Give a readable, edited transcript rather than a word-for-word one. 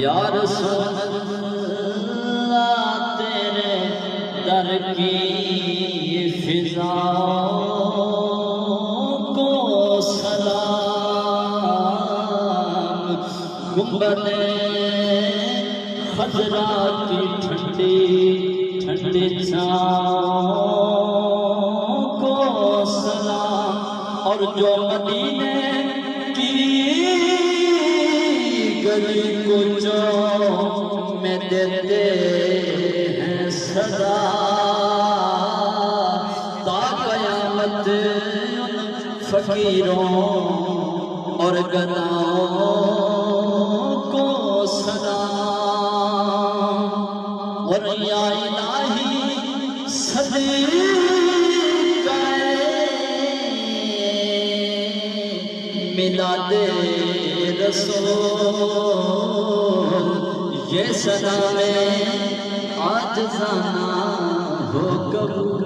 یا رسول اللہ تیرے در کی فضاؤں کو سلام، گنبد خضرا کی ٹھنڈی ٹھنڈی چھاؤں کو سلام، اور جو مدینے کی گلی کوچوں میں دیتے ہیں صدا، تا قیامت ان فقیروں اور گداؤں کو سلام، اور یا الہی صدیقہ میلاد رسول، یہ سلام عاجزانہ ہو قبول۔